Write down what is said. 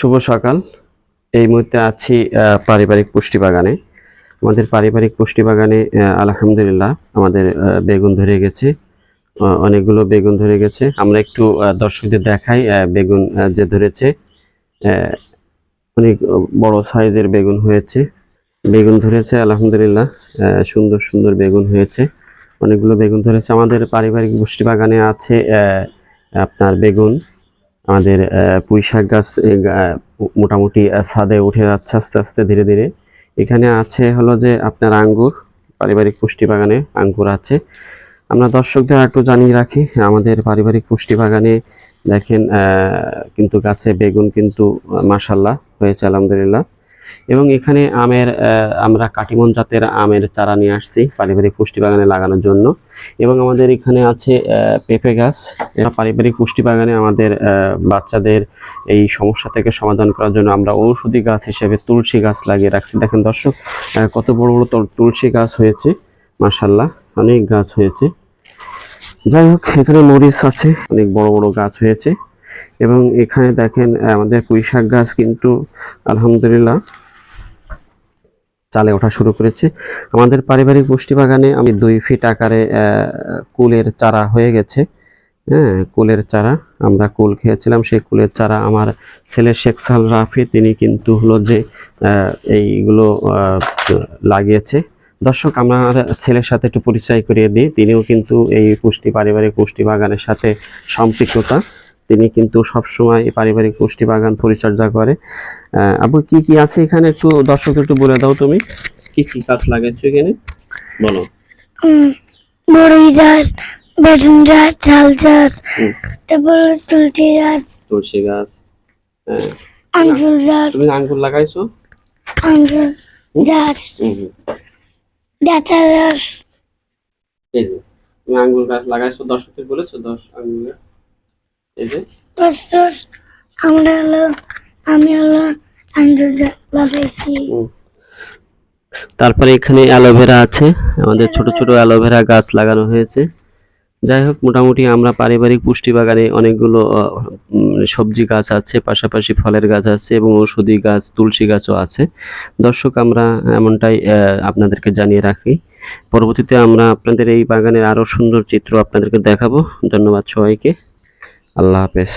শুভ সকাল। এই মুহূর্তে আছি পারিবারিক পুষ্টি বাগানে। আমাদের পারিবারিক পুষ্টি বাগানে আলহামদুলিল্লাহ আমাদের বেগুন ধরে গেছে, অনেকগুলো বেগুন ধরে গেছে। আমরা একটু দর্শকদের দেখাই বেগুন যে ধরেছে। অনেক বড় সাইজের বেগুন হয়েছে, বেগুন ধরেছে আলহামদুলিল্লাহ। সুন্দর সুন্দর বেগুন হয়েছে, অনেকগুলো বেগুন ধরেছে। আমাদের পারিবারিক পুষ্টি বাগানে আছে আপনার বেগুন, আমাদের পুঁই শাক গাছ মোটামুটি ছাদে উঠে যাচ্ছে আস্তে আস্তে ধীরে ধীরে। এখানে আছে হলো যে আপনার আঙ্গুর, পারিবারিক পুষ্টি বাগানে আঙ্গুর আছে। আমরা দর্শকদের একটু জানিয়ে রাখি, আমাদের পারিবারিক পুষ্টি বাগানে দেখেন কিন্তু গাছে বেগুন কিন্তু মাশাআল্লাহ হয়েছে আলহামদুলিল্লাহ। এবং এখানে আমের আমরা কাটিমন জাতের আমের চারা নিয়ে আসছি পারিবারিক পুষ্টি বাগানে লাগানোর জন্য। এবং আমাদের এখানে আছে পেঁপে গাছ। এটা পারিবারিক পুষ্টি বাগানে আমাদের বাচ্চাদের এই সমস্যা থেকে সমাধান করার জন্য আমরা ঔষধি গাছ হিসেবে তুলসী গাছ লাগিয়ে রাখছি। দেখেন দর্শক, কত বড় বড় তুলসী গাছ হয়েছে, মাশাআল্লাহ অনেক গাছ হয়েছে। যাই হোক, এখানে মরিচ আছে, অনেক বড় বড় গাছ হয়েছে। এবং এখানে দেখেন আমাদের পুঁই শাক গাছ কিন্তু আলহামদুলিল্লাহ চালে ওঠা শুরু করেছে। আমাদের পারিবারিক পুষ্টি বাগানে আমি 2 ফিট আকারে কুলের চারা হয়ে গেছে। হ্যাঁ, কুলের চারা আমরা কুল খেয়েছিলাম, সেই কুলের চারা আমার ছেলে শেখ সাল রাফি তিনি কিন্তু হলো যে এইগুলো লাগিয়েছে। দর্শক, আমার ছেলের সাথে একটু পরিচয় করিয়ে দিই, তিনিও কিন্তু এই পারিবারিক পুষ্টি বাগানের সাথে সম্পৃক্ততা। তিনি কিন্তু সবসময় পারিবারিক পুষ্টি বাগান পরিচর্যা করে। আবু, কি কি আছে এখানে একটু দর্শকদের একটু বলে দাও, তুমি কি কি গাছ লাগাচ্ছ এখানে বলো। বড়ই গাছ, বেগুন গাছ, ঝাল গাছ, তারপর তুলসী গাছ, আঙ্গুর গাছ। তুমি আঙ্গুর লাগাইছো? আঙ্গুর গাছ, ডাঁটা গাছ। এই যে তুমি আঙ্গুর গাছ লাগাইছো, দর্শকদের বলেছো আঙ্গুর গাছ এই যে আমি আঙ্গুর গাছ লাগাইছি। তারপরে এখানে অ্যালোভেরা আছে, আমাদের ছোট ছোট অ্যালোভেরা গাছ লাগানো হয়েছে। যাই হোক, মোটামুটি আমরা পারিবারিক পুষ্টি বাগানে অনেকগুলো সবজি গাছ আছে, পাশাপাশি ফলের গাছ আছে এবং ঔষধি গাছ তুলসী গাছও আছে। দর্শক, আমরা এমনটাই আপনাদেরকে জানিয়ে রাখি। পরবর্তীতে আমরা আপনাদের এই বাগানের আরো সুন্দর চিত্র আপনাদেরকে দেখাবো। ধন্যবাদ সবাইকে, আল্লাহ হাফেজ।